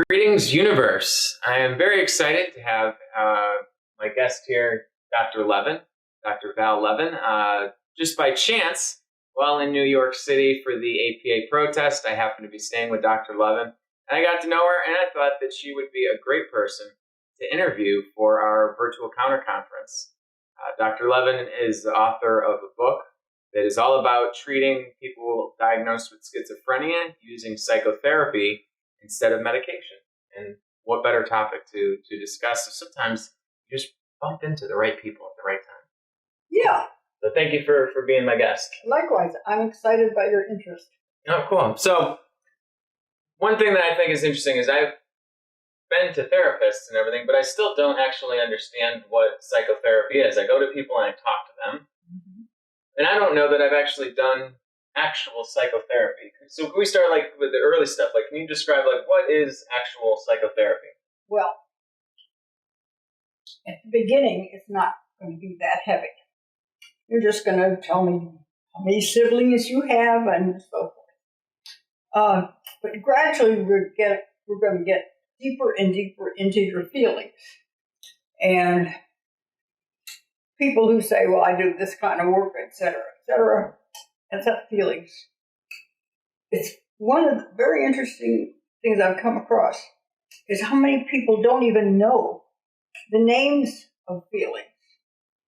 Greetings, universe. I am very excited to have my guest here, Dr. Levin, Dr. Val Levin. Just by chance, while in New York City for the APA protest, I happened to be staying with Dr. Levin, and I got to know her, and I thought that she would be a great person to interview for our virtual counter conference. Dr. Levin is the author of a book that is all about treating people diagnosed with schizophrenia using psychotherapy instead of medication. And what better topic to discuss? So sometimes you just bump into the right people at the right time. Yeah. So thank you for being my guest. Likewise, I'm excited by your interest. Oh, cool. So one thing that I think is interesting is I've been to therapists and everything, but I still don't actually understand what psychotherapy is. I go to people and I talk to them. Mm-hmm. And I don't know that I've actually done actual psychotherapy. So can we start with the early stuff? Can you describe what is actual psychotherapy? Well, at the beginning, it's not going to be that heavy. You're just going to tell me how many siblings you have and so forth. But gradually, we're going to get deeper and deeper into your feelings. And people who say, well, I do this kind of work, etc., that's not feelings. It's one of the very interesting things I've come across is how many people don't even know the names of feelings,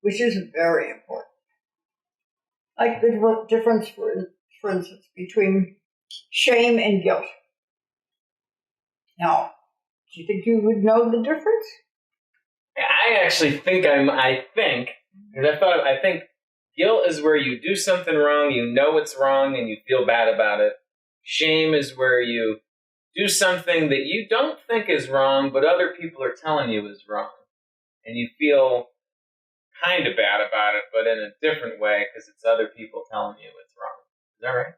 which is very important. Like the difference, for instance, between shame and guilt. Now, do you think you would know the difference? I actually think I think guilt is where you do something wrong, you know it's wrong, and you feel bad about it. Shame is where you do something that you don't think is wrong, but other people are telling you is wrong. And you feel kind of bad about it, but in a different way because it's other people telling you it's wrong. Is that right?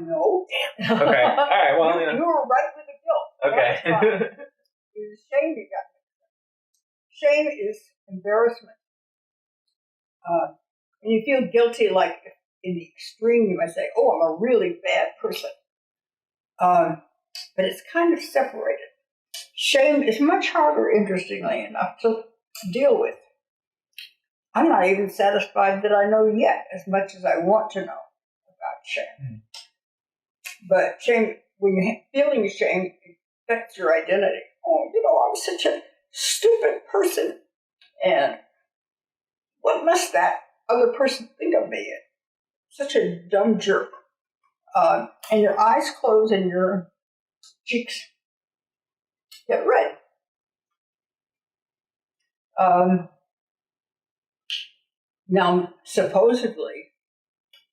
No. Damn. Okay. All right. Well, you were right with the guilt. Okay. It was shame you got. Shame is embarrassment. And you feel guilty, like in the extreme, you might say, oh, I'm a really bad person. But it's kind of separated. Shame is much harder, interestingly enough, to deal with. I'm not even satisfied that I know yet as much as I want to know about shame. But shame, when you're feeling shame, it affects your identity. Oh, I'm such a stupid person. And what must that other person think of me? Such a dumb jerk. And your eyes close and your cheeks get red. Now, supposedly,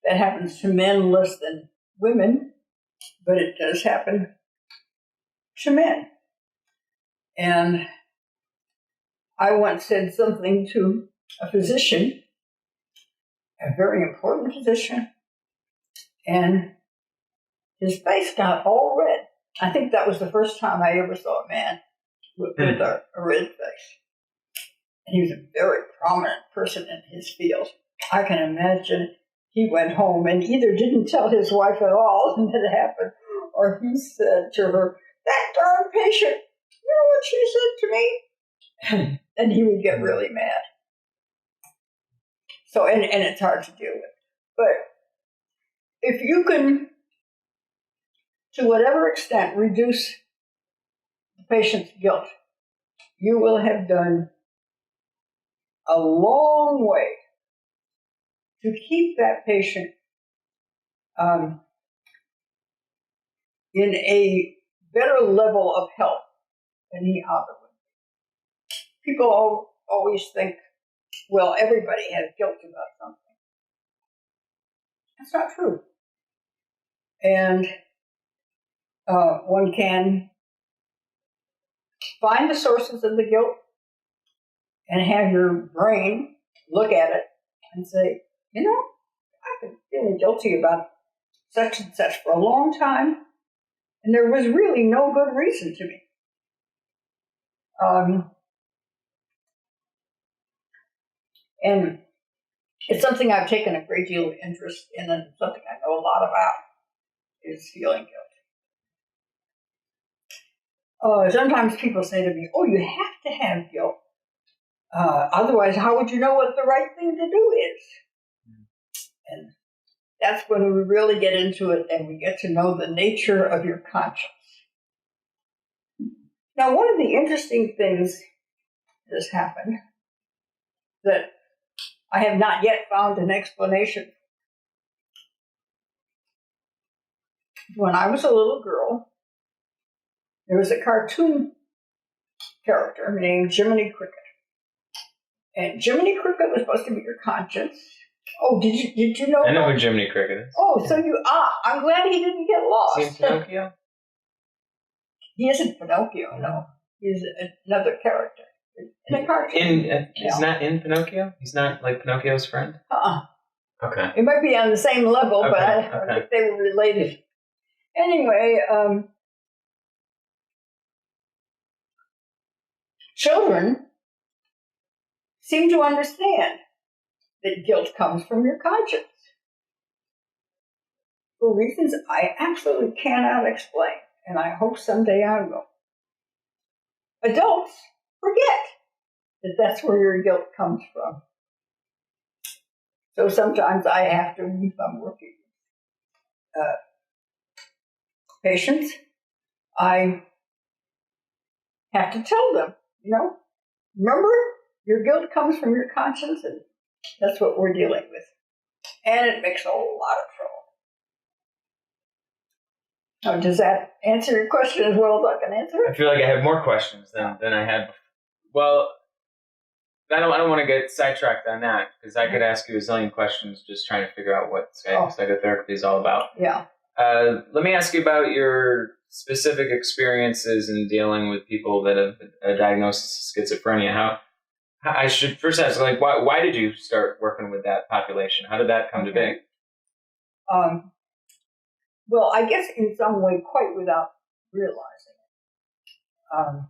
that happens to men less than women, but it does happen to men. And I once said something to a physician, a very important physician, and his face got all red. I think that was the first time I ever saw a man with a red face. And he was a very prominent person in his field. I can imagine he went home and either didn't tell his wife at all that it happened, or he said to her, that darn patient, you know what she said to me? And he would get really mad. So, and it's hard to deal with. But if you can, to whatever extent, reduce the patient's guilt, you will have done a long way to keep that patient in a better level of health than he otherwise would be. People always think, well, everybody has guilt about something. That's not true. And one can find the sources of the guilt and have your brain look at it and say, I've been feeling guilty about such and such for a long time, and there was really no good reason to me. And it's something I've taken a great deal of interest in, and something I know a lot about is feeling Sometimes people say to me, oh, you have to have guilt. Otherwise, how would you know what the right thing to do is? And that's when we really get into it and we get to know the nature of your conscience. Now, one of the interesting things that has happened that I have not yet found an explanation. When I was a little girl, there was a cartoon character named Jiminy Cricket. And Jiminy Cricket was supposed to be your conscience. Oh, did you know? I know who Jiminy Cricket is. Oh, so I'm glad he didn't get lost. Is he in Pinocchio? He isn't Pinocchio, no. He's another character in a cartoon. He's not in Pinocchio? He's not like Pinocchio's friend? Okay. It might be on the same level, but I don't think they were related. Anyway, children seem to understand that guilt comes from your conscience for reasons I absolutely cannot explain, and I hope someday I will. Adults forget that that's where your guilt comes from. So sometimes I have to, if I'm working with patients, I have to tell them, remember, your guilt comes from your conscience, and that's what we're dealing with. And it makes a whole lot of trouble. Now, does that answer your question as well as I can answer it? I feel like I have more questions than I had. Well, I don't want to get sidetracked on that, because I could ask you a zillion questions just trying to figure out what psychotherapy is all about. Yeah. Let me ask you about your specific experiences in dealing with people that have a diagnosis of schizophrenia. I should first ask, why did you start working with that population? How did that come to be? Well, I guess in some way, quite without realizing it.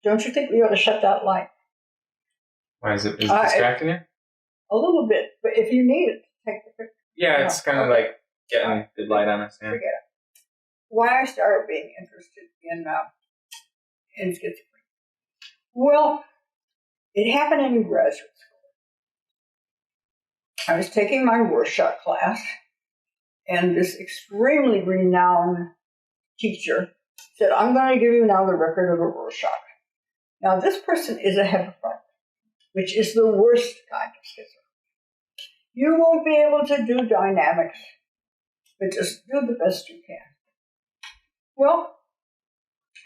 Don't you think we ought to shut that light? Why is it distracting you? A little bit, but if you need it, take the picture. Yeah, it's kind of like getting the light on us. Yeah. Forget it. Why I started being interested in schizophrenia. Well, it happened in graduate school. I was taking my Rorschach class, and this extremely renowned teacher said, I'm going to give you now the record of a Rorschach. Now, this person is a hepaphront, which is the worst kind of schizophrenia. You won't be able to do dynamics, but just do the best you can. Well,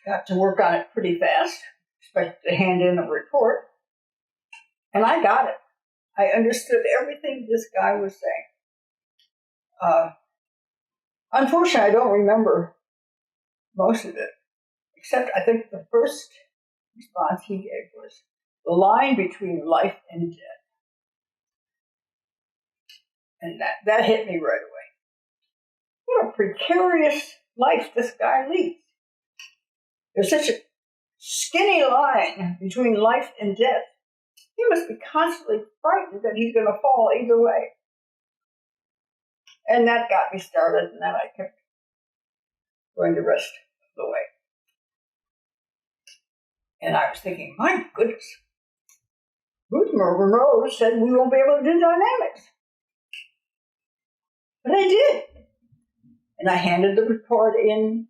got to work on it pretty fast. Expected to hand in a report. And I got it. I understood everything this guy was saying. Unfortunately, I don't remember most of it, except I think the first response he gave was the line between life and death. And that hit me right away. What a precarious life this guy leads. There's such a skinny line between life and death. He must be constantly frightened that he's going to fall either way. And that got me started, and then I kept going the rest of the way. And I was thinking, my goodness, Ruth Monroe said we won't be able to do dynamics. But I did. And I handed the report in,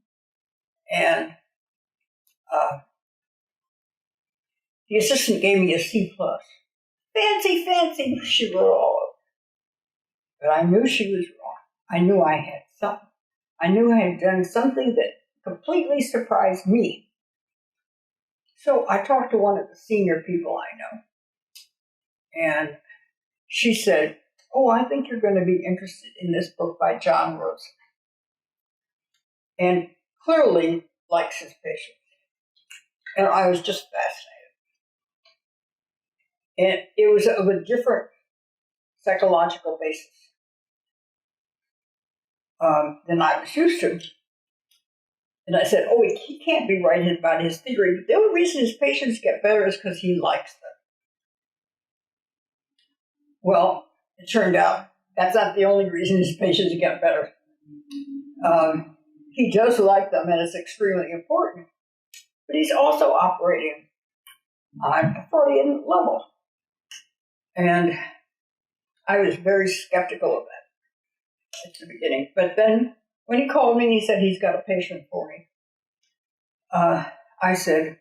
and the assistant gave me a C+. Fancy, she wrote all over. But I knew she was wrong. I knew I had something. I knew I had done something that completely surprised me. So I talked to one of the senior people I know, and she said, oh, I think you're going to be interested in this book by John Rosen. And clearly likes his patients. And I was just fascinated. And it was of a different psychological basis than I was used to. And I said, oh, he can't be right about his theory. But the only reason his patients get better is because he likes them. Well, it turned out that's not the only reason his patients get better. He does like them, and it's extremely important. But he's also operating on a Freudian level. And I was very skeptical of that at the beginning. But then when he called me and he said he's got a patient for me, I said,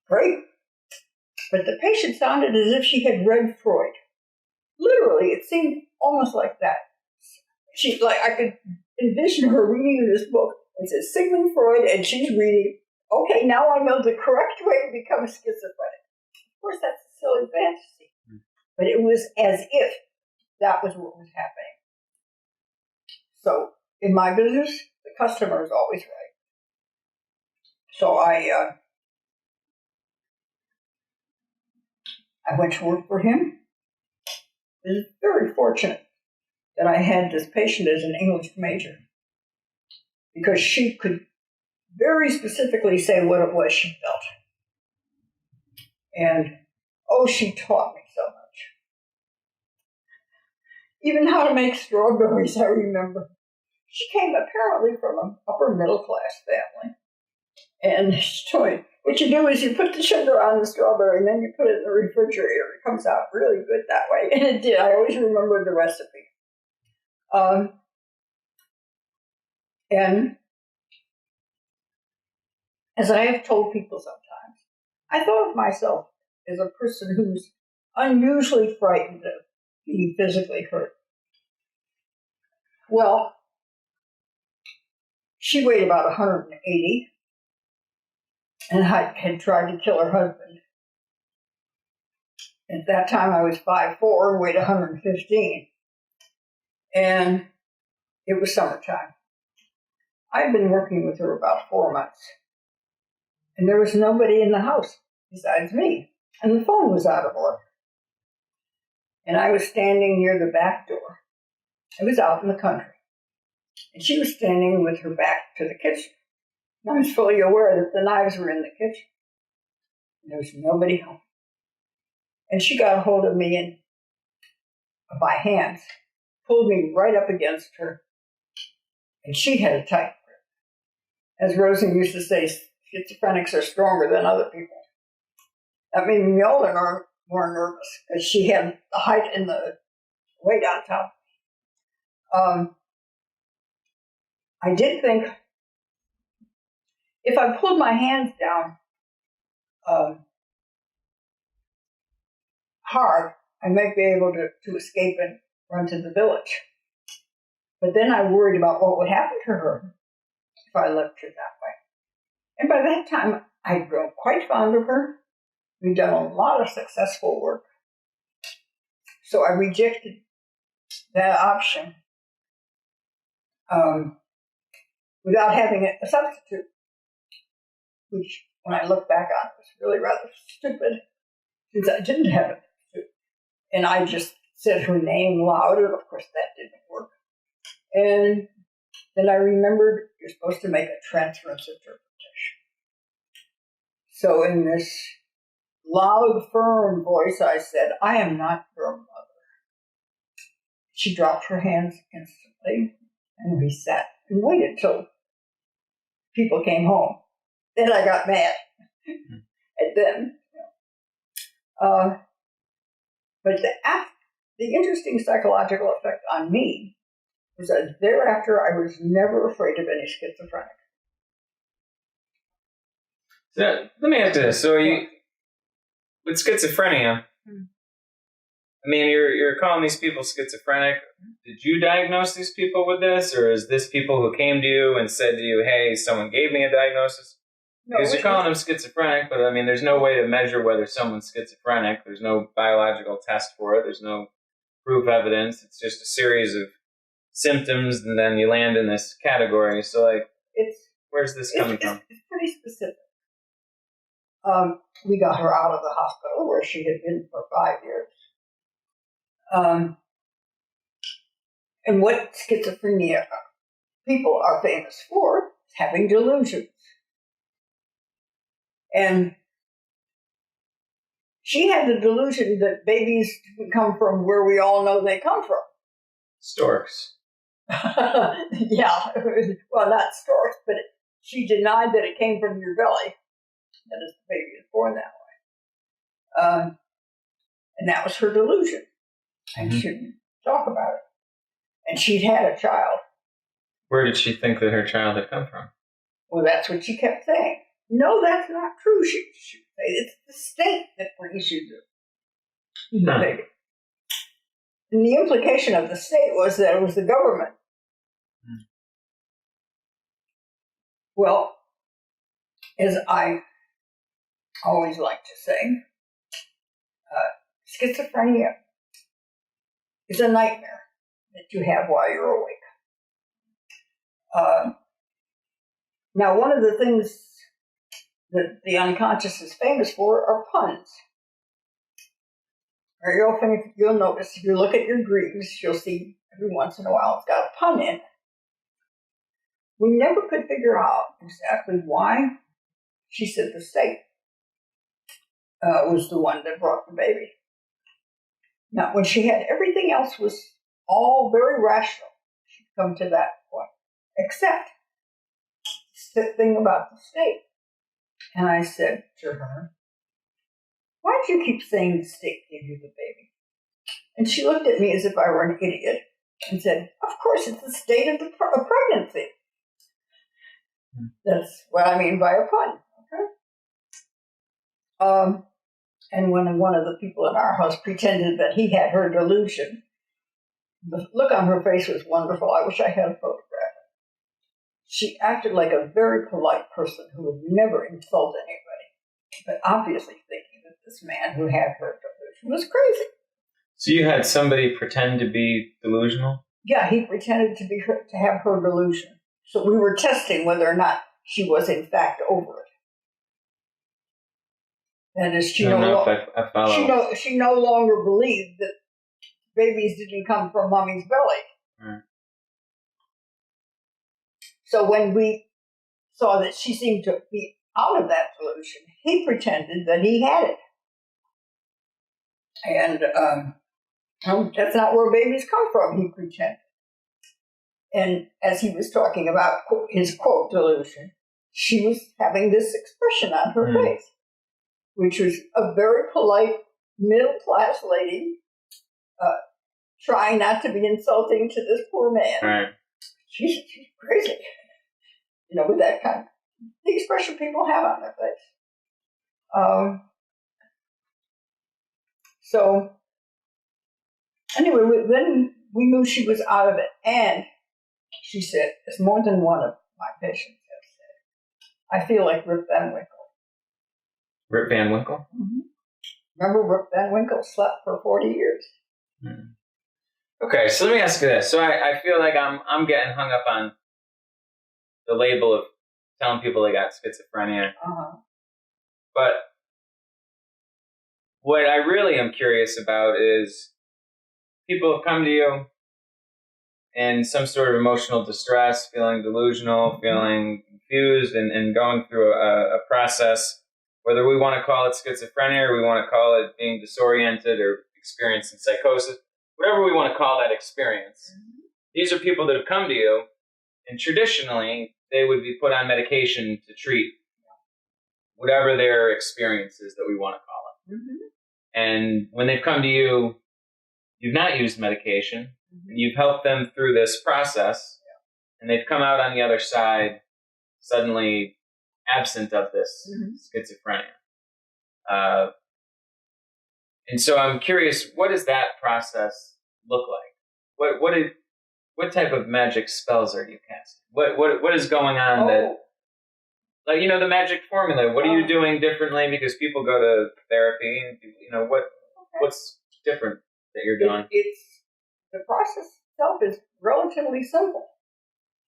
great. But the patient sounded as if she had read Freud. Literally, it seemed almost like that. I could envision her reading this book. It says Sigmund Freud, and she's reading, okay, now I know the correct way to become schizophrenic. Of course, that's a silly fantasy. But it was as if that was what was happening. So, in my business, the customer is always right. So I went to work for him. I was very fortunate that I had this patient as an English major, because she could very specifically say what it was she felt. And, she taught me so much. Even how to make strawberries, I remember. She came apparently from an upper middle class family. And she told me, what you do is you put the sugar on the strawberry and then you put it in the refrigerator. It comes out really good that way. And it did. I always remember the recipe. And as I have told people sometimes, I thought of myself as a person who's unusually frightened of being physically hurt. Well, she weighed about 180 and had tried to kill her husband. At that time, I was 5'4", weighed 115. And it was summertime. I'd been working with her about 4 months. And there was nobody in the house besides me. And the phone was out of order. And I was standing near the back door. I was out in the country. And she was standing with her back to the kitchen. And I was fully aware that the knives were in the kitchen. And there was nobody home. And she got a hold of me and by hands, pulled me right up against her. And she had a tight grip. As Rosen used to say, schizophrenics are stronger than other people. That made me all the more nervous because she had the height and the weight on top. I did think if I pulled my hands down hard, I might be able to escape and run to the village. But then I worried about what would happen to her if I left her that way. And by that time, I'd grown quite fond of her. We'd done a lot of successful work. So I rejected that option without having a substitute, which, when I look back on it, was really rather stupid, since I didn't have a substitute. And I just said her name louder. Of course, that didn't work. And then I remembered you're supposed to make a transference interpretation. So in this loud, firm voice, I said, I am not your mother. She dropped her hands instantly, and we sat and waited till people came home. Then I got mad at them. But the interesting psychological effect on me was that thereafter I was never afraid of any schizophrenic. So let me ask you this. So with schizophrenia, I mean, you're calling these people schizophrenic. Did you diagnose these people with this, or is this people who came to you and said to you, hey, someone gave me a diagnosis? No, because you're calling them schizophrenic, but I mean, there's no way to measure whether someone's schizophrenic. There's no biological test for it. There's no proof evidence. It's just a series of symptoms, and then you land in this category. So, where's this coming from? It's pretty specific. We got her out of the hospital where she had been for 5 years. And what schizophrenia people are famous for is having delusions. And she had the delusion that babies come from where we all know they come from. Storks. Yeah, well, not storks, but she denied that it came from your belly. That is, the baby is born that way. And that was her delusion. And she didn't talk about it. And she'd had a child. Where did she think that her child had come from? Well, that's what she kept saying. No, that's not true, she would say. It's the state that brings you the baby. And the implication of the state was that it was the government. Well, as I always like to say, schizophrenia is a nightmare that you have while you're awake. Now, one of the things that the unconscious is famous for are puns. Very often, you'll notice if you look at your dreams, you'll see every once in a while it's got a pun in it. We never could figure out exactly why she said the state was the one that brought the baby. Now, when she had everything else was all very rational, she'd come to that point, except the thing about the state. And I said to her, why do you keep saying the state gave you the baby? And she looked at me as if I were an idiot and said, of course, it's the state of the pregnancy. That's what I mean by a pun. Okay? And when one of the people in our house pretended that he had her delusion, the look on her face was wonderful. I wish I had a photograph. She acted like a very polite person who would never insult anybody, but obviously thinking that this man who had her delusion was crazy. So you had somebody pretend to be delusional? Yeah, he pretended to have her delusion. So we were testing whether or not she was in fact over it. And as she no longer believed that babies didn't come from mommy's belly. So when we saw that she seemed to be out of that delusion, he pretended that he had it. And that's not where babies come from, he pretended. And as he was talking about his quote delusion, she was having this expression on her face, which was a very polite middle-class lady trying not to be insulting to this poor man. Right. She's crazy. You know, with that kind of the expression people have on their face. So anyway, then we knew she was out of it. And she said, as more than one of my patients have said, I feel like Rip Van Winkle. Rip Van Winkle? Mm-hmm. Remember Rip Van Winkle slept for 40 years? Mm. Okay, so let me ask you this. So I feel like I'm getting hung up on the label of telling people they got schizophrenia. Uh-huh. But what I really am curious about is people have come to you in some sort of emotional distress, feeling delusional, feeling confused, and going through a process, whether we want to call it schizophrenia or we want to call it being disoriented or experiencing psychosis, whatever we want to call that experience. These are people that have come to you, and traditionally, they would be put on medication to treat whatever their experience is that we want to call it. And when they've come to you, you've not used medication, and you've helped them through this process, and they've come out on the other side suddenly absent of this schizophrenia. And so I'm curious, what does that process look like? What type of magic spells are you casting? What is going on that, like, you know, the magic formula? What are you doing differently? Because people go to therapy, and you know what's different that you're doing? The process itself is relatively simple.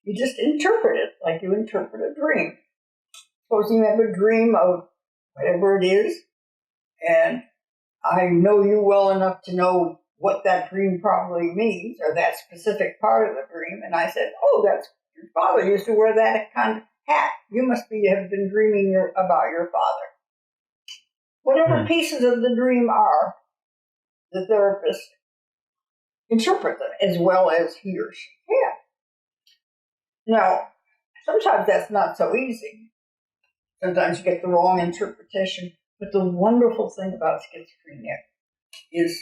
You just interpret it like you interpret a dream. Suppose you have a dream of whatever it is, and I know you well enough to know what that dream probably means, or that specific part of the dream, and I said, oh, that's your father used to wear that kind of hat. You must have been dreaming about your father. Whatever pieces of the dream are, the therapist interpret them as well as he or she can. Now, sometimes that's not so easy. Sometimes you get the wrong interpretation. But the wonderful thing about schizophrenia is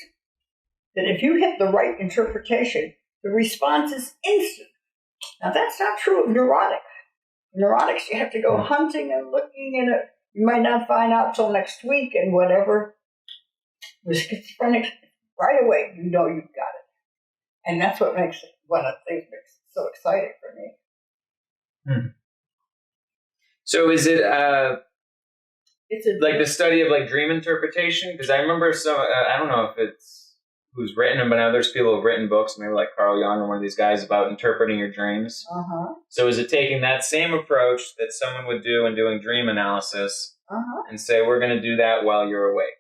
that if you hit the right interpretation, the response is instant. Now, that's not true of neurotics. Neurotics, you have to go hunting and looking, and you might not find out till next week and whatever. With schizophrenics, right away, you know you've got it. And that's what makes it, one of the things that makes it so exciting for me. So is it It's like the study of like dream interpretation? Because I remember some, I don't know if it's who's written them, but now there's people who've written books, maybe like Carl Jung or one of these guys, about interpreting your dreams. So is it taking that same approach that someone would do in doing dream analysis and say, we're going to do that while you're awake?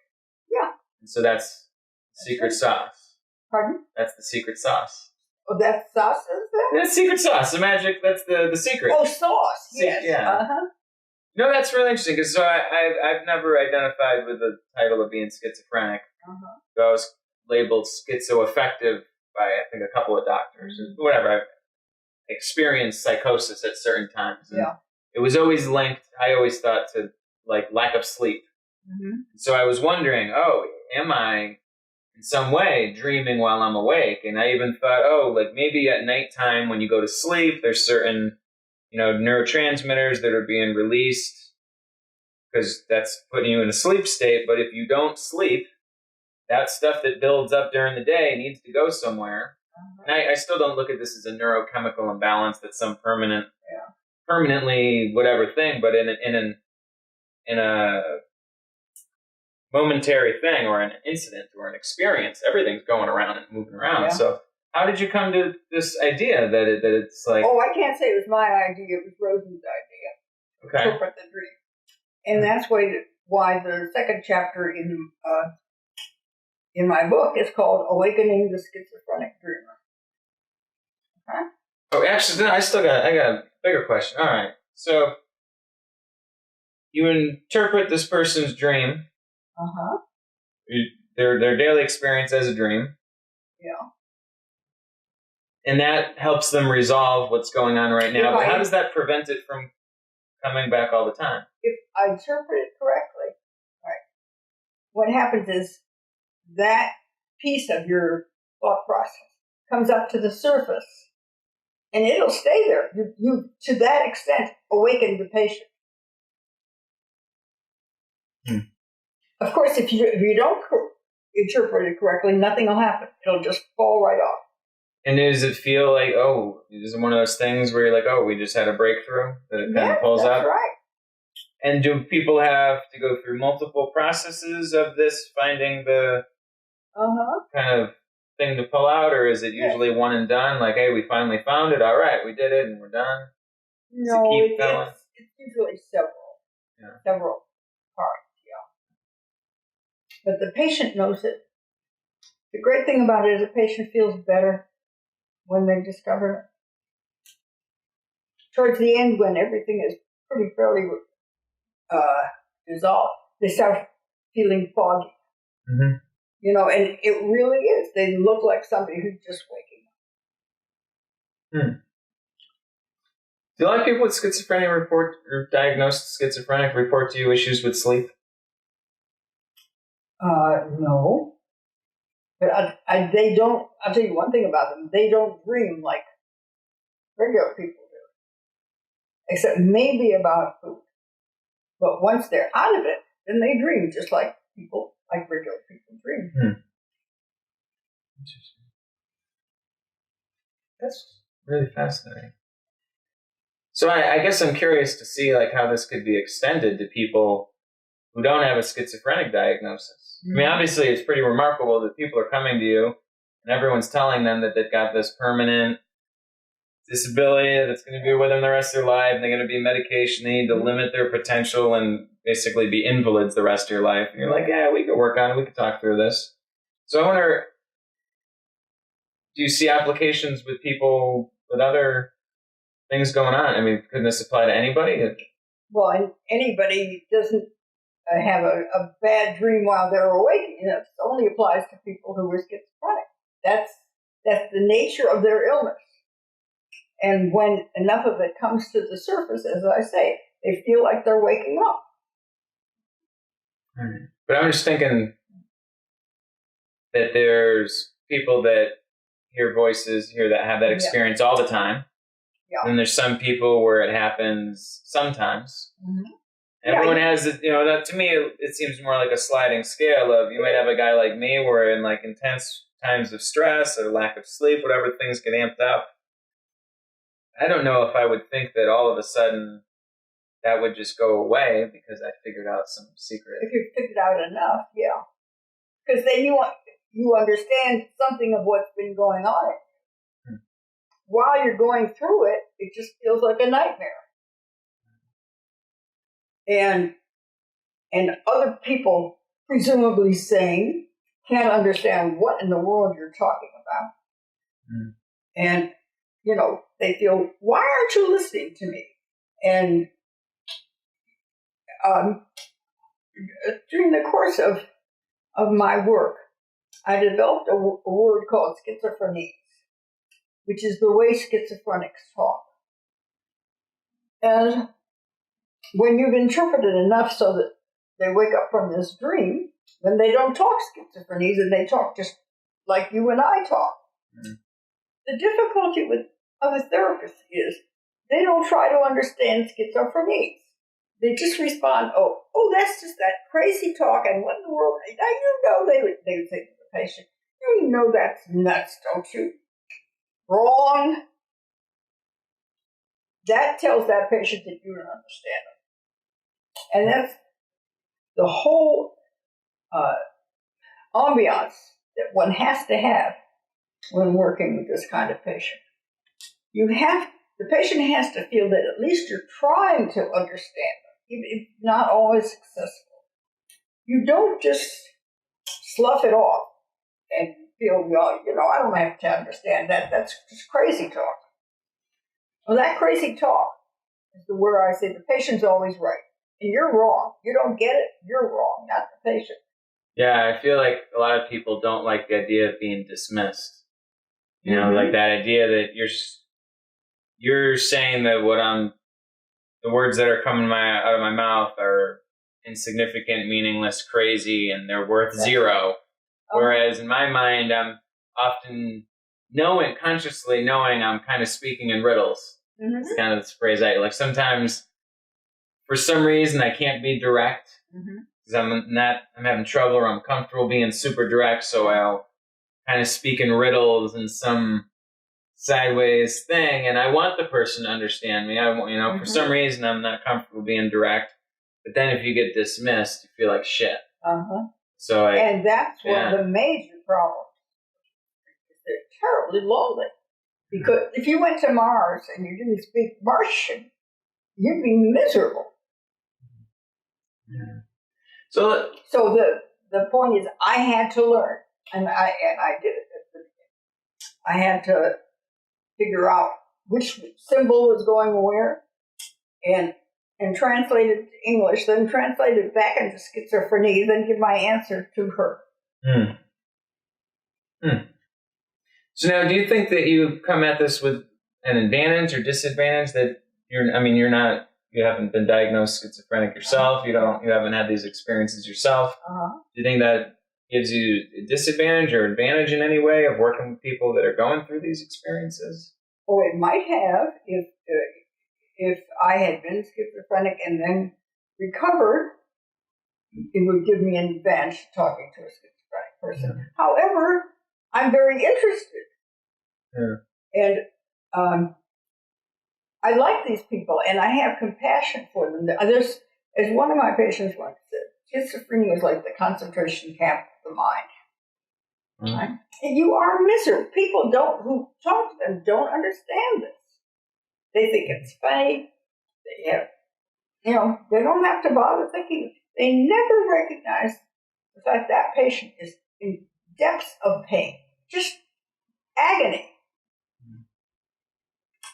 Yeah. And so that's the secret sauce. Pardon? That's the secret sauce. Oh, that's sauce, is that? That's secret sauce. The magic, that's the secret. Oh, sauce, yes. Yeah. No, that's really interesting, because so I've never identified with the title of being schizophrenic. So I was labeled schizoaffective by, I think, a couple of doctors. Whatever, I've experienced psychosis at certain times. And it was always linked, I always thought, to like lack of sleep. So I was wondering, am I in some way dreaming while I'm awake? And I even thought, like maybe at nighttime when you go to sleep, there's certain neurotransmitters that are being released because that's putting you in a sleep state. But if you don't sleep, that stuff that builds up during the day needs to go somewhere. And I still don't look at this as a neurochemical imbalance that's some permanently whatever thing, but in a momentary thing or an incident or an experience, everything's going around and moving around. So how did you come to this idea that it's like... Oh, I can't say it was my idea. It was Rosen's idea. Okay. Interpret the dream. And that's why the second chapter in my book is called Awakening the Schizophrenic Dreamer. Okay? Oh, actually, I got a bigger question. All right. So you interpret this person's dream. Their daily experience as a dream. Yeah. And that helps them resolve what's going on right now. But how does that prevent it from coming back all the time? If I interpret it correctly, right, what happens is that piece of your thought process comes up to the surface, and it'll stay there. You to that extent, awaken the patient. Of course, if you don't interpret it correctly, nothing will happen. It'll just fall right off. And does it feel like, is it one of those things where you're like, we just had a breakthrough that it kind of pulls up? That's right. And do people have to go through multiple processes of this, finding the kind of thing to pull out, or is it usually one and done? Like, hey, we finally found it. All right, we did it, and we're done. No, it's usually several parts. But the patient knows it. The great thing about it is the patient feels better when they discover it. Towards the end, when everything is pretty fairly dissolved, they start feeling foggy. And it really is. They look like somebody who's just waking up. Do a lot of people with schizophrenia report, or diagnosed schizophrenic, report to you issues with sleep? No. But they don't, I'll tell you one thing about them, they don't dream like regular people do. Except maybe about food. But once they're out of it, then they dream just like regular people dream. Interesting. That's really fascinating. So I guess I'm curious to see like how this could be extended to people who don't have a schizophrenic diagnosis. I mean, obviously, it's pretty remarkable that people are coming to you and everyone's telling them that they've got this permanent disability that's going to be with them the rest of their life, and they're going to be medication, they need to limit their potential and basically be invalids the rest of your life. And you're like, yeah, we could work on it, we could talk through this. So I wonder, do you see applications with people with other things going on? I mean, couldn't this apply to anybody? Well, anybody doesn't have a bad dream while they're awake. It only applies to people who are schizophrenic. That's the nature of their illness. And when enough of it comes to the surface, as I say, they feel like they're waking up. But I'm just thinking that there's people that hear voices, that have that experience all the time. Yeah. And there's some people where it happens sometimes. Mm-hmm. Everyone has, that to me, it seems more like a sliding scale of, you might have a guy like me where in like intense times of stress or lack of sleep, whatever, things get amped up. I don't know if I would think that all of a sudden that would just go away because I figured out some secret. If you figured out enough, yeah. Because then you understand something of what's been going on. While you're going through it, it just feels like a nightmare. And other people, presumably sane, can't understand what in the world you're talking about. And, they feel, why aren't you listening to me? And during the course of my work, I developed a word called schizophrenia, which is the way schizophrenics talk. And when you've interpreted enough so that they wake up from this dream, then they don't talk schizophrenies and they talk just like you and I talk. The difficulty with other therapists is they don't try to understand schizophrenies. They just respond, oh, that's just that crazy talk, and what in the world? Now, they would say to the patient, you know that's nuts, don't you? Wrong. That tells that patient that you don't understand them. And that's the whole ambiance that one has to have when working with this kind of patient. The patient has to feel that at least you're trying to understand them, even if not always successful. You don't just slough it off and feel, well, I don't have to understand that. That's just crazy talk. Well, that crazy talk is where I say the patient's always right. And you're wrong. You don't get it, you're wrong, not the patient. Yeah, I feel like a lot of people don't like the idea of being dismissed. Like that idea that you're saying that the words that are coming out of my mouth are insignificant, meaningless, crazy, and they're worth zero. Whereas in my mind, I'm often consciously knowing I'm kind of speaking in riddles. It's kind of this phrase like sometimes for some reason I can't be direct because I'm having trouble or I'm comfortable being super direct. So I'll kind of speak in riddles and some sideways thing. And I want the person to understand me. For some reason I'm not comfortable being direct, but then if you get dismissed, you feel like shit. So and that's one of the major problems. They're terribly lonely. Because if you went to Mars and you didn't speak Martian, you'd be miserable. Yeah. So the point is, I had to learn, and I did it at the beginning. I had to figure out which symbol was going where, and translate it to English, then translate it back into schizophrenia, then give my answer to her. So now, do you think that you come at this with an advantage or disadvantage that you haven't been diagnosed schizophrenic yourself, you haven't had these experiences yourself? Do you think that gives you a disadvantage or advantage in any way of working with people that are going through these experiences? Oh, it might have if I had been schizophrenic and then recovered. It would give me an advantage talking to a schizophrenic person. However, I'm very interested. And I like these people, and I have compassion for them. As one of my patients once said, schizophrenia is like the concentration camp of the mind. Right? And you are miserable. People who talk to them don't understand this. They think it's funny. They don't have to bother thinking. They never recognize the fact that patient is in depths of pain, just agony.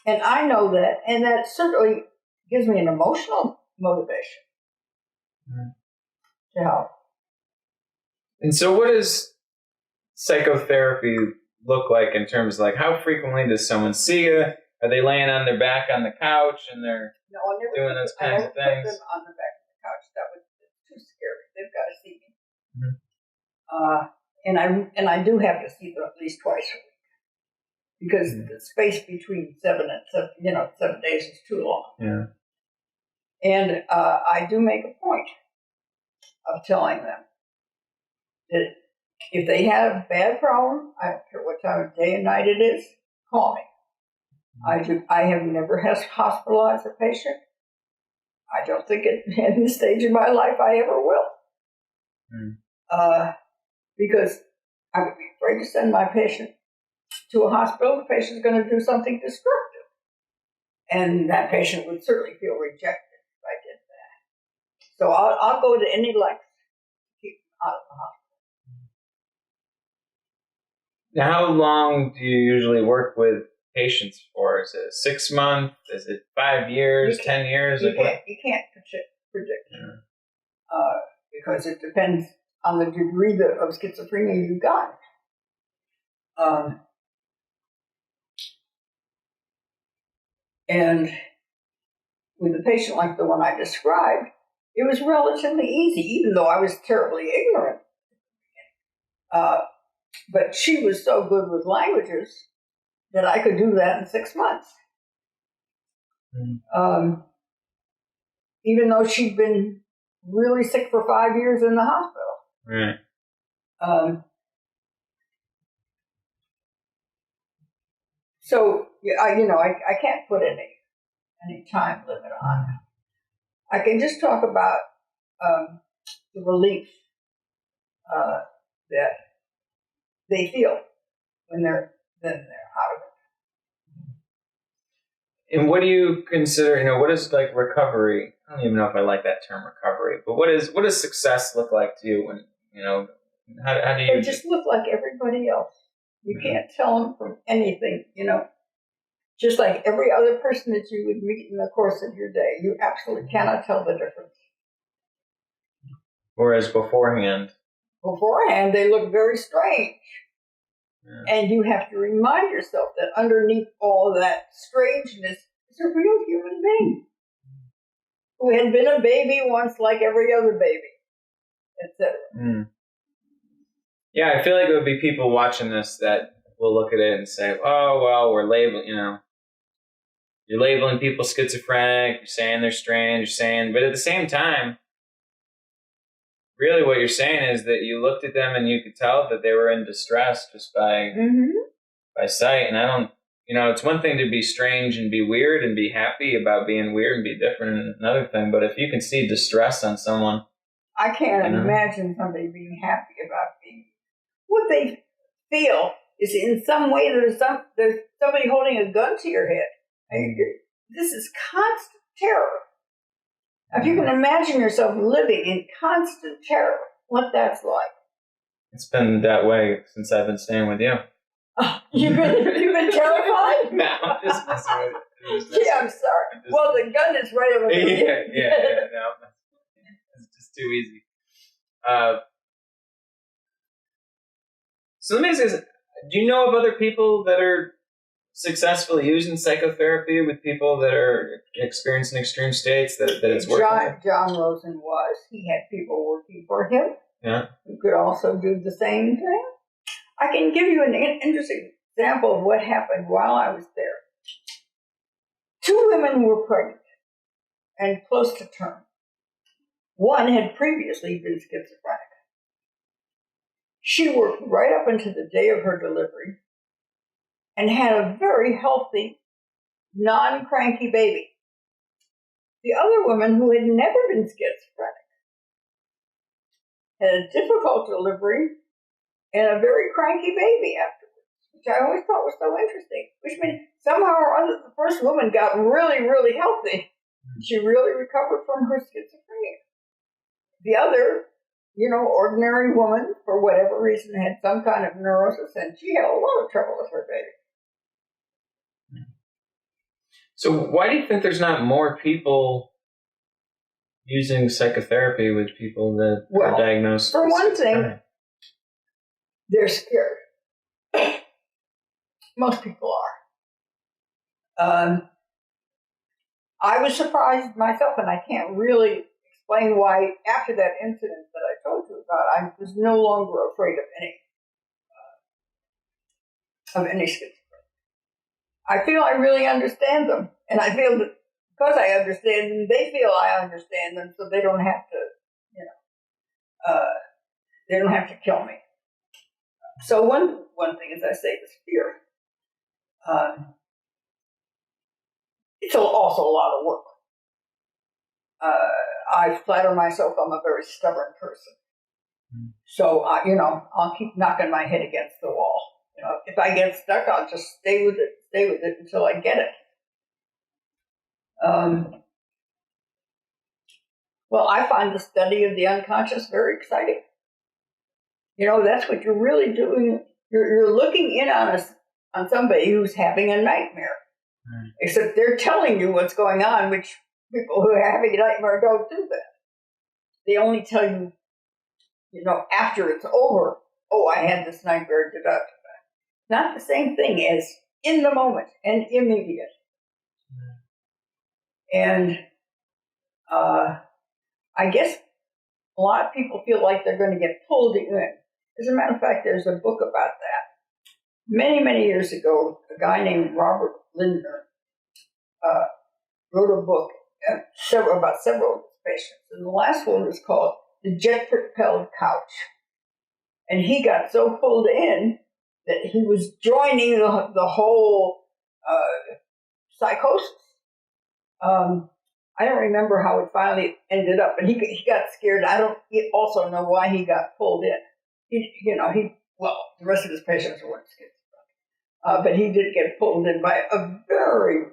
And I know that, and that certainly gives me an emotional motivation to help. And so what does psychotherapy look like in terms of how frequently does someone see you? Are they laying on their back on the couch and they're No, I never doing those kinds of things? put them on the back of the couch. That was too scary. They've got to see me. Mm-hmm. And I do have to see them at least twice a week because the space between 7 days is too long. Yeah. And I do make a point of telling them that if they have a bad problem, I don't care what time of day and night it is, call me. I have never hospitalized a patient. I don't think at this stage of my life I ever will. Because I would be afraid to send my patient to a hospital. The patient's going to do something destructive. And that patient would certainly feel rejected if I did that. So I'll go to any length to keep them out of the hospital. Now, how long do you usually work with patients for? Is it 6 months? Is it 5 years, 10 years? You can't predict because it depends on the degree of schizophrenia you've got. And with a patient like the one I described, it was relatively easy, even though I was terribly ignorant. But she was so good with languages that I could do that in 6 months. Even though she'd been really sick for 5 years in the hospital. Right. So I can't put any time limit on it. I can just talk about the relief that they feel when they're out of it. And what do you consider, what is like recovery? I don't even know if I like that term recovery, but what does success look like to you when, how do you... They just look like everybody else. You can't tell them from anything, just like every other person that you would meet in the course of your day. You absolutely cannot tell the difference. Whereas beforehand, they look very strange. Yeah. And you have to remind yourself that underneath all that strangeness is a real human being who had been a baby once like every other baby, etc. Yeah, I feel like it would be people watching this that will look at it and say, oh, well, we're labeling, you're labeling people schizophrenic, you're saying they're strange, but at the same time, really what you're saying is that you looked at them and you could tell that they were in distress just by sight. And I don't, it's one thing to be strange and be weird and be happy about being weird and be different and another thing. But if you can see distress on someone. I can't imagine somebody being happy about being. What they feel is in some way there's somebody holding a gun to your head. This is constant terror. If you can imagine yourself living in constant terror, what that's like. It's been that way since I've been staying with you. You've been terrified? No, I'm just messing with it. Yeah, I'm sorry. Well, the gun is right over there. Yeah, no. It's just too easy. So let me ask you this. Do you know of other people that are successfully using psychotherapy with people that are experiencing extreme states that it's working? John Rosen was. He had people working for him. Yeah. Who could also do the same thing. I can give you an interesting example of what happened while I was there. 2 women were pregnant and close to term. One had previously been schizophrenic. She worked right up until the day of her delivery and had a very healthy, non-cranky baby. The other woman, who had never been schizophrenic, had a difficult delivery and a very cranky baby afterwards, which I always thought was so interesting, which means somehow or other the first woman got really, really healthy. She really recovered from her schizophrenia. The other, ordinary woman, for whatever reason, had some kind of neurosis, and she had a lot of trouble with her baby. So why do you think there's not more people using psychotherapy with people that are diagnosed with schizophrenia? For one thing, they're scared. Most people I was surprised myself, and I can't really explain why after that incident that I told you about, I was no longer afraid of any schizophrenia. I feel I really understand them, and I feel that because I understand them, they feel I understand them, so they don't have to, they don't have to kill me. So one thing, as I say, is fear. It's also a lot of work. I flatter myself I'm a very stubborn person. So, I'll keep knocking my head against the wall. If I get stuck, I'll just stay with it until I get it. Well, I find the study of the unconscious very exciting. That's what you're really doing. You're looking in on somebody who's having a nightmare. Except they're telling you what's going on, which people who are having a nightmare don't do that. They only tell you, after it's over, oh, I had this nightmare, Not the same thing as in the moment and immediate. And I guess a lot of people feel like they're going to get pulled in. As a matter of fact, there's a book about that. Many, many years ago, a guy named Robert Lindner wrote a book about several of his patients. And the last one was called The Jet-Propelled Couch. And he got so pulled in that he was joining the whole psychosis. I don't remember how it finally ended up, but he got scared. I don't also know why he got pulled in. The rest of his patients weren't schizophrenic. But he did get pulled in by a very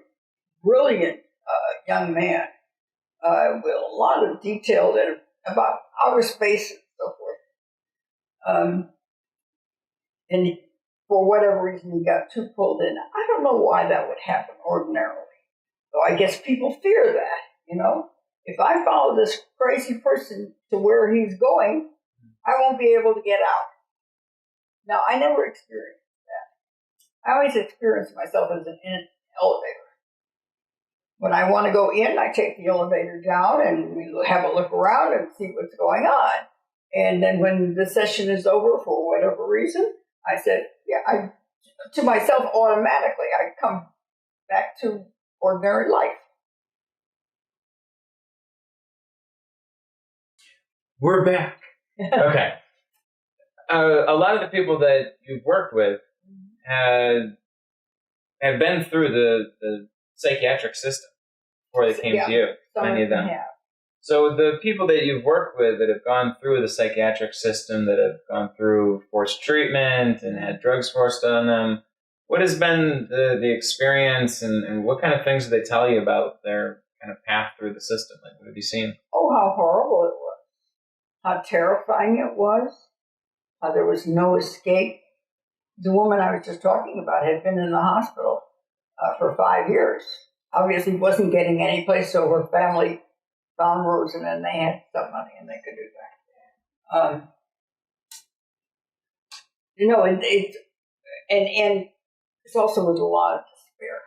brilliant young man with a lot of detail about outer space and so forth. And for whatever reason, he got too pulled in. I don't know why that would happen ordinarily. So I guess people fear that, If I follow this crazy person to where he's going, I won't be able to get out. Now, I never experienced that. I always experience myself as in an elevator. When I want to go in, I take the elevator down and we have a look around and see what's going on. And then when the session is over for whatever reason, I said, to myself automatically, I come back to ordinary life. We're back. Okay. A lot of the people that you've worked with have been through the psychiatric system before they came to you. Many of them. So the people that you've worked with that have gone through the psychiatric system, that have gone through forced treatment and had drugs forced on them, what has been the experience and what kind of things do they tell you about their kind of path through the system? Like, what have you seen? Oh, how horrible it was. How terrifying it was. How there was no escape. The woman I was just talking about had been in the hospital for 5 years. Obviously wasn't getting any place, so her family found Rose, and then they had some money and they could do that. And it's also with a lot of despair.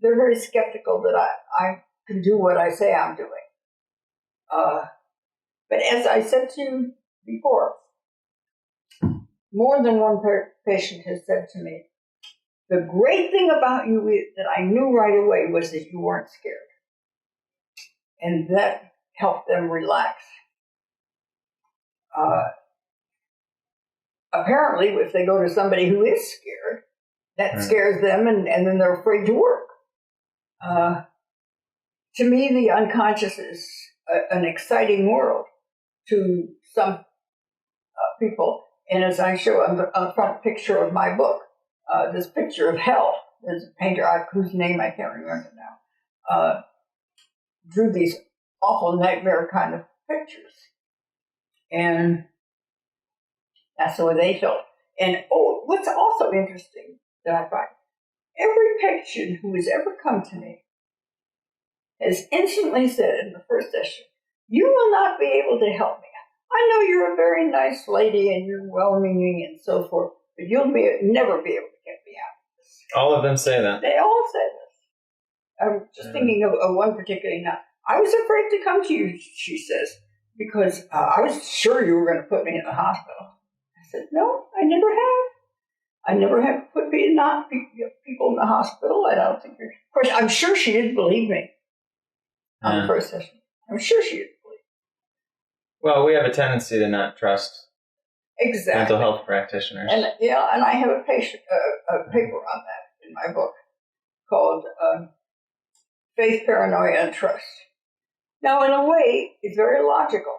They're very skeptical that I can do what I say I'm doing. But as I said to you before, more than one patient has said to me, the great thing about you that I knew right away was that you weren't scared. And that helped them relax. Apparently, if they go to somebody who is scared, that scares them, and then they're afraid to work. To me, the unconscious is an exciting world to some people. And as I show on the front picture of my book, this picture of hell, there's a painter whose name I can't remember now, drew these awful nightmare kind of pictures. And that's the way they felt. And what's also interesting that I find, every patient who has ever come to me has instantly said in the first session, you will not be able to help me. I know you're a very nice lady and you're well-meaning and so forth, but you'll never be able to get me out of this. All of them say that. They all say this. I'm just thinking of one particularly now. I was afraid to come to you, she says, because I was sure you were going to put me in the hospital. I said, no, I never have. I never have put people in the hospital. I don't think you're... Of course, I'm sure she didn't believe me on the first session. I'm sure she didn't believe me. Well, we have a tendency to not trust mental health practitioners. And and I have a paper on that in my book called Faith, Paranoia, and Trust. Now, in a way, it's very logical.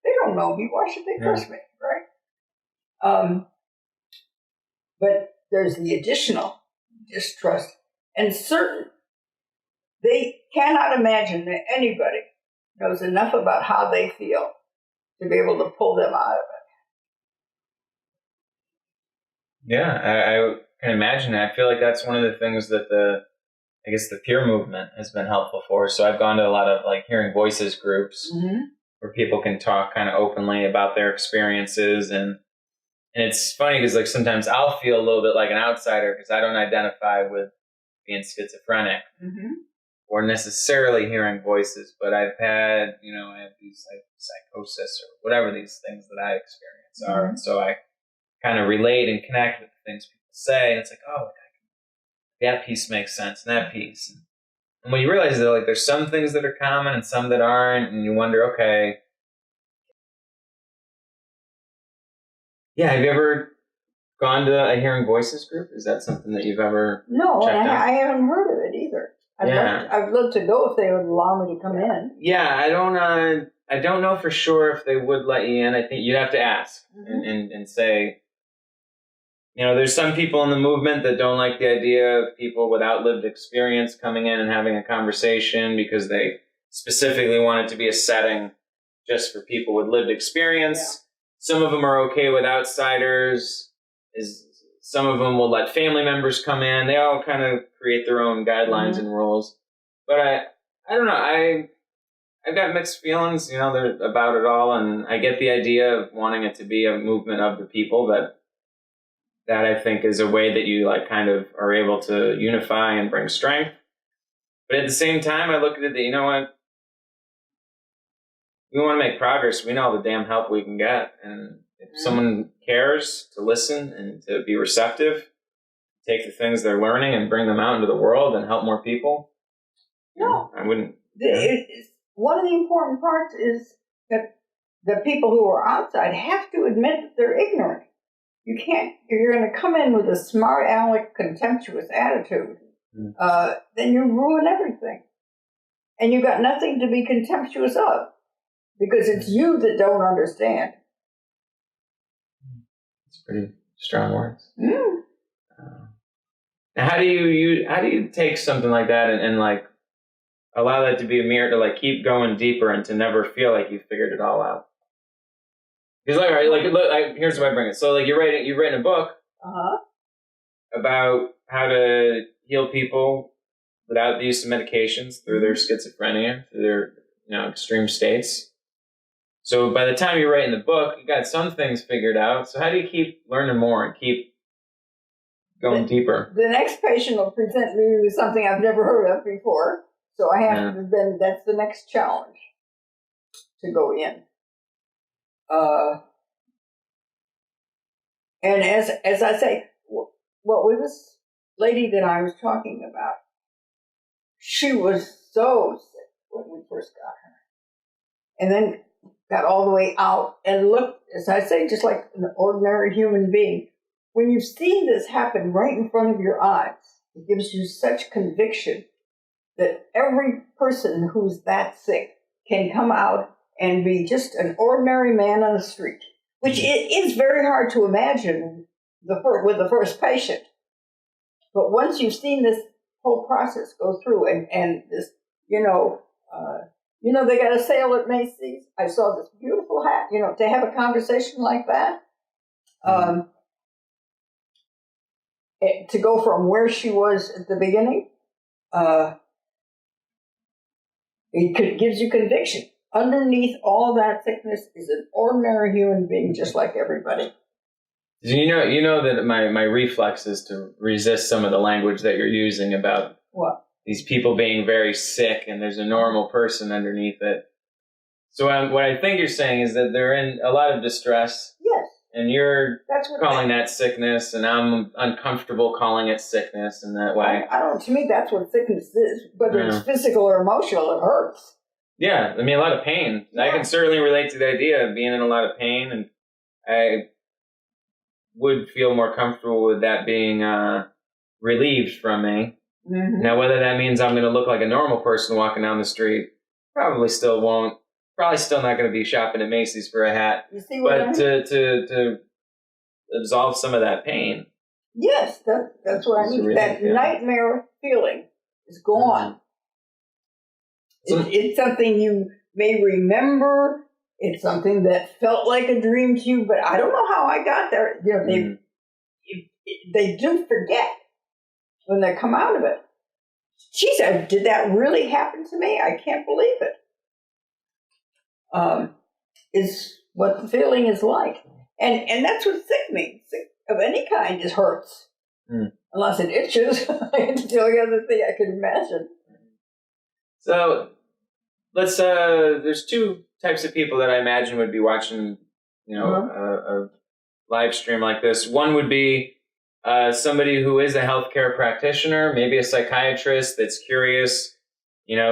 They don't know me. Why should they trust me, right? But there's the additional distrust. And they cannot imagine that anybody knows enough about how they feel to be able to pull them out of it. Yeah, I can imagine that. I feel like that's one of the things that the peer movement has been helpful for. So I've gone to a lot of like hearing voices groups where people can talk kind of openly about their experiences. And it's funny because like sometimes I'll feel a little bit like an outsider because I don't identify with being schizophrenic or necessarily hearing voices, but I've had, I have these like psychosis or whatever these things that I experience are. And so I kind of relate and connect with the things people say. And it's like, oh, that piece makes sense, and that piece. And when you realize that like there's some things that are common and some that aren't, and you wonder, okay, have you ever gone to a hearing voices group? Is that something that you've ever No, checked and out? I haven't heard of it either. I'd love to go if they would allow me to come in. Yeah, I don't know for sure if they would let you in. I think you'd have to ask and say, there's some people in the movement that don't like the idea of people without lived experience coming in and having a conversation because they specifically want it to be a setting just for people with lived experience. Yeah. Some of them are okay with outsiders. Some of them will let family members come in. They all kind of create their own guidelines and rules. But I don't know. I've got mixed feelings, about it all. And I get the idea of wanting it to be a movement of the people that I think is a way that you like kind of are able to unify and bring strength. But at the same time, I look at it that, you know what? We want to make progress. We know all the damn help we can get. And if someone cares to listen and to be receptive, take the things they're learning and bring them out into the world and help more people. I wouldn't. One of the important parts is that the people who are outside have to admit that they're ignorant. You can't, if you're going to come in with a smart aleck, contemptuous attitude, then you ruin everything. And you've got nothing to be contemptuous of because it's you that don't understand. It's pretty strong words. Now, how do you take something like that and like allow that to be a mirror to like keep going deeper and to never feel like you figured it all out? Because here's why I bring it. So you've written a book about how to heal people without the use of medications through their schizophrenia, through their extreme states. So by the time you're writing the book, you got some things figured out. So how do you keep learning more and keep going deeper? The next patient will present me with something I've never heard of before. So I have to then, that's the next challenge to go in. And as I say, with this lady that I was talking about, she was so sick when we first got her. And then got all the way out and looked, as I say, just like an ordinary human being. When you've seen this happen right in front of your eyes, it gives you such conviction that every person who's that sick can come out and be just an ordinary man on the street, which it is very hard to imagine with the first patient. But once you've seen this whole process go through and this, they got a sale at Macy's. I saw this beautiful hat, to have a conversation like that, to go from where she was at the beginning, gives you conviction. Underneath all that sickness is an ordinary human being just like everybody. You know that my reflex is to resist some of the language that you're using about what? these people being very sick and there's a normal person underneath it. So what I think you're saying is that they're in a lot of distress. Yes. And you're calling that sickness, and I'm uncomfortable calling it sickness in that way. I don't. To me, that's what sickness is. Whether it's physical or emotional, it hurts. Yeah, I mean, a lot of pain. Yeah. I can certainly relate to the idea of being in a lot of pain, and I would feel more comfortable with that being relieved from me. Mm-hmm. Now, whether that means I'm going to look like a normal person walking down the street, probably still won't. Probably still not going to be shopping at Macy's for a hat. You see what I mean? to absolve some of that pain. Yes, that's what I mean. That nightmare feeling is gone. Mm-hmm. It's something you may remember. It's something that felt like a dream to you, but I don't know how I got there. You know, they do forget when they come out of it. Geez, did that really happen to me? I can't believe it. Is what the feeling is like. And that's what sick means. Sick of any kind just hurts. Unless it itches. It's the only other thing I can imagine. So let's there's two types of people that I imagine would be watching, a live stream like this. One would be somebody who is a healthcare practitioner, maybe a psychiatrist that's curious,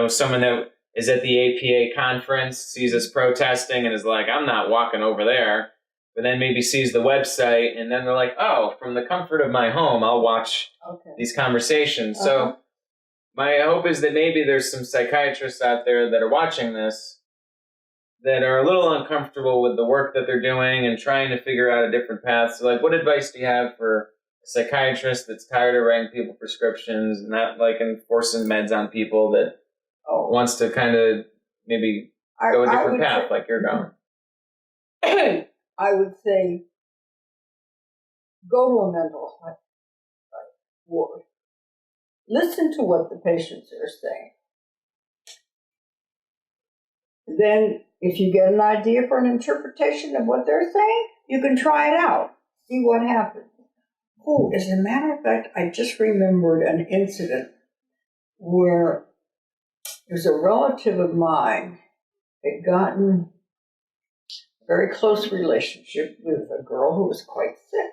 someone that is at the APA conference, sees us protesting and is like, I'm not walking over there. But then maybe sees the website and then they're like, oh, from the comfort of my home, I'll watch these conversations. So my hope is that maybe there's some psychiatrists out there that are watching this that are a little uncomfortable with the work that they're doing and trying to figure out a different path. So like, what advice do you have for a psychiatrist that's tired of writing people prescriptions and not like enforcing meds on people that wants to kind of maybe go a different path like you're going? I would say go to a mental health ward. Listen to what the patients are saying. Then, if you get an idea for an interpretation of what they're saying, you can try it out. See what happens. Oh, as a matter of fact, I just remembered an incident where there's a relative of mine had gotten a very close relationship with a girl who was quite sick.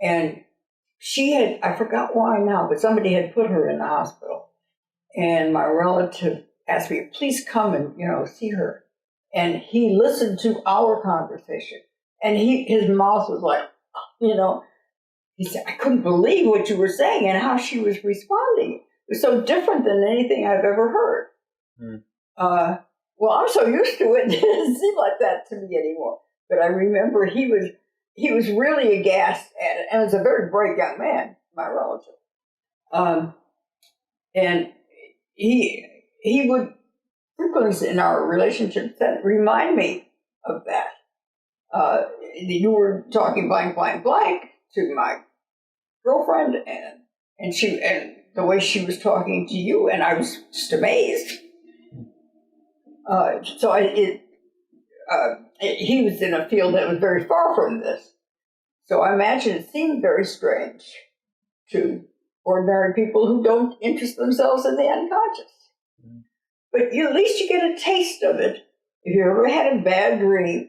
And she had, I forgot why now, but somebody had put her in the hospital. And my relative asked me, please come and, see her. And he listened to our conversation. And his mouth was like, he said, I couldn't believe what you were saying and how she was responding. It was so different than anything I've ever heard. Well, I'm so used to it, it doesn't seem like that to me anymore. But I remember he was really aghast at it, and was a very bright young man, my relative. And he would frequently in our relationship remind me of that. You were talking blank, blank, blank to my girlfriend, and the way she was talking to you, and I was just amazed. He was in a field that was very far from this. So I imagine it seemed very strange to ordinary people who don't interest themselves in the unconscious. But at least you get a taste of it. If you ever had a bad dream,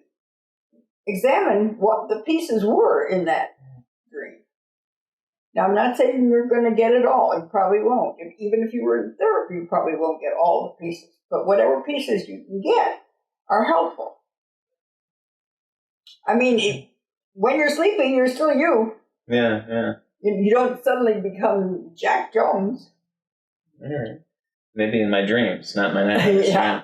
examine what the pieces were in that dream. Now, I'm not saying you're going to get it all. You probably won't. Even if you were in therapy, you probably won't get all the pieces. But whatever pieces you can get are helpful. I mean, when you're sleeping, you're still you. Yeah. You don't suddenly become Jack Jones. All right. Maybe in my dreams, not my nightmares. Yeah.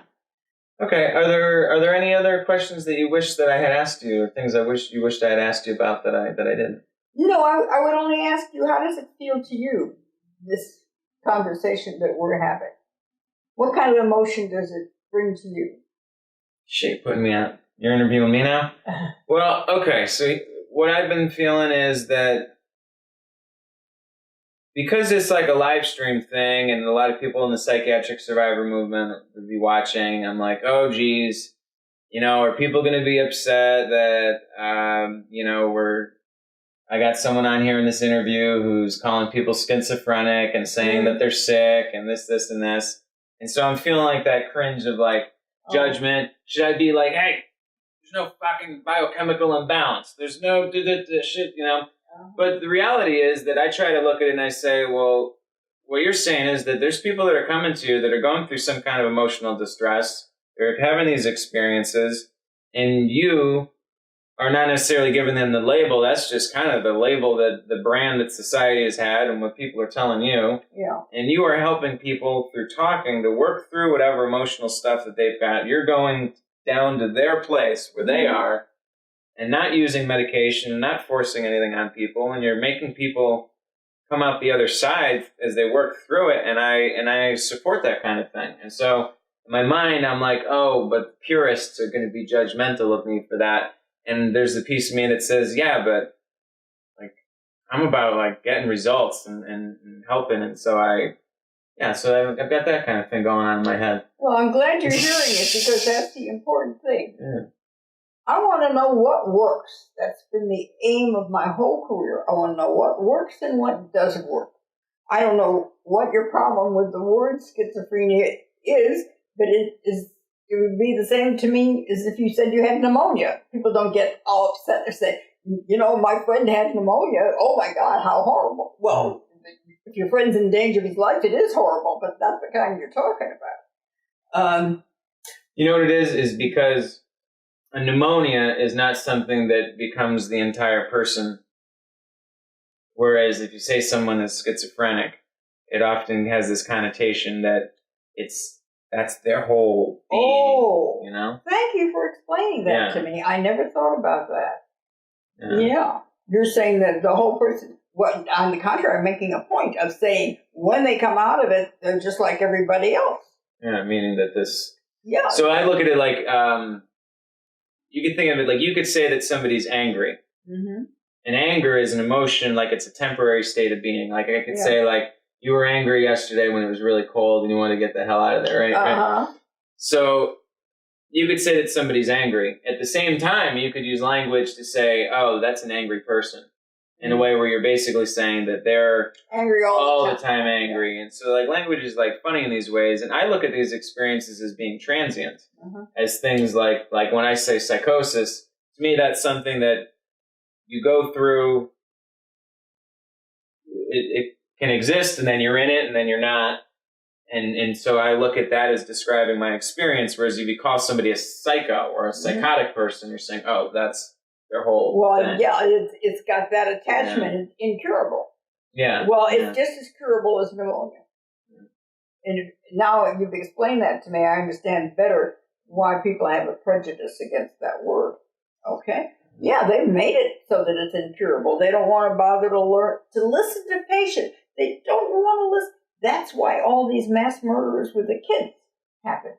Okay. Are there any other questions that you wish that I had asked you, or things you wished I had asked you about that I didn't? I would only ask you, how does it feel to you, this conversation that we're having? What kind of emotion does it bring to you? Shit, putting me out. You're interviewing me now? Well, okay. So what I've been feeling is that because it's like a live stream thing and a lot of people in the psychiatric survivor movement would be watching, I'm like, oh, geez, are people going to be upset that, we're I got someone on here in this interview who's calling people schizophrenic and saying that they're sick and this, and this. And so I'm feeling like that cringe of like judgment. Should I be like, hey, there's no fucking biochemical imbalance. There's no shit, you know? But the reality is that I try to look at it and I say, well, what you're saying is that there's people that are coming to you that are going through some kind of emotional distress. They're having these experiences, and you are not necessarily giving them the label. That's just kind of the label that the brand that society has had and what people are telling you. Yeah. And you are helping people through talking to work through whatever emotional stuff that they've got. You're going down to their place where they are and not using medication and not forcing anything on people. And you're making people come out the other side as they work through it. And I support that kind of thing. And so in my mind, I'm like, oh, but purists are going to be judgmental of me for that. And there's a piece of me that says, yeah, but like I'm about like getting results and helping. And so I've got that kind of thing going on in my head. Well, I'm glad you're hearing it because that's the important thing. Yeah. I want to know what works. That's been the aim of my whole career. I want to know what works and what doesn't work. I don't know what your problem with the word schizophrenia is, but it would be the same to me as if you said you had pneumonia. People don't get all upset. They say, you know, my friend had pneumonia. Oh my God, how horrible. Well, if your friend's in danger of his life, it is horrible, but that's the kind you're talking about. You know what it is because a pneumonia is not something that becomes the entire person. Whereas if you say someone is schizophrenic, it often has this connotation that that's their whole being, you know? Thank you for explaining that to me. I never thought about that. Yeah. You're saying that the whole person, on the contrary, I'm making a point of saying when they come out of it, they're just like everybody else. Yeah, meaning that this... Yeah. So I look at it like... you could think of it like you could say that somebody's angry. Mm-hmm. And anger is an emotion, like it's a temporary state of being. Like I could say like, you were angry yesterday when it was really cold and you wanted to get the hell out of there, right? Uh-huh. Right? So you could say that somebody's angry. At the same time, you could use language to say, oh, that's an angry person. In a way where you're basically saying that they're angry all the time angry. And so like language is like funny in these ways. And I look at these experiences as being transient, as things like when I say psychosis, to me, that's something that you go through. It can exist and then you're in it and then you're not. And so I look at that as describing my experience. Whereas if you call somebody a psycho or a psychotic person, you're saying, oh, that's their whole thing. It's got that attachment. It's incurable. Yeah. Well, it's just as curable as pneumonia. And now you've explained that to me, I understand better why people have a prejudice against that word. Okay? Yeah, they've made it so that it's incurable. They don't want to bother to listen to patients. They don't want to listen. That's why all these mass murders with the kids happen.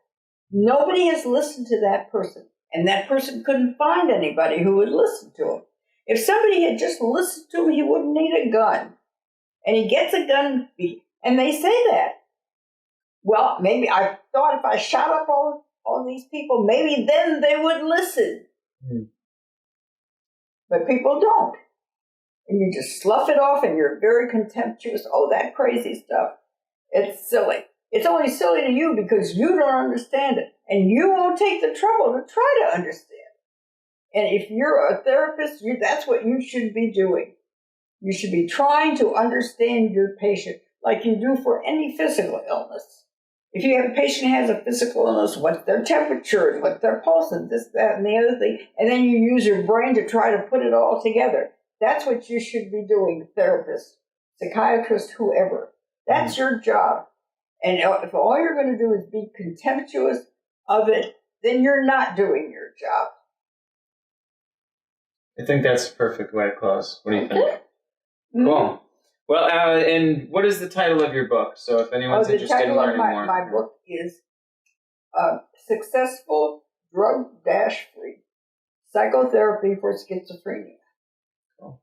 Nobody has listened to that person. And that person couldn't find anybody who would listen to him. If somebody had just listened to him, he wouldn't need a gun. And he gets a gun, and they say that. Well, maybe I thought if I shot up all these people, maybe then they would listen. But people don't. And you just slough it off, and you're very contemptuous. Oh, that crazy stuff. It's silly. It's only silly to you because you don't understand it. And you won't take the trouble to try to understand. And if you're a therapist, that's what you should be doing. You should be trying to understand your patient like you do for any physical illness. If you have a patient who has a physical illness, what's their temperature, what's their pulse, and this, that, and the other thing, and then you use your brain to try to put it all together. That's what you should be doing, therapist, psychiatrist, whoever. That's your job. And if all you're going to do is be contemptuous of it, then you're not doing your job. I think that's the perfect way to close. What do you think? Cool. Well, and what is the title of your book? So if anyone's interested in learning more. My book is Successful Drug-Free Psychotherapy for Schizophrenia. Cool.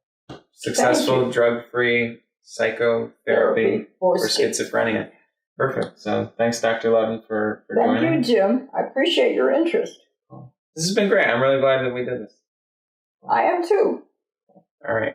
Successful Drug-Free Psychotherapy for Schizophrenia. Perfect. So thanks, Dr. Levin, for joining. Thank you, Jim. I appreciate your interest. Cool. This has been great. I'm really glad that we did this. I am too. All right.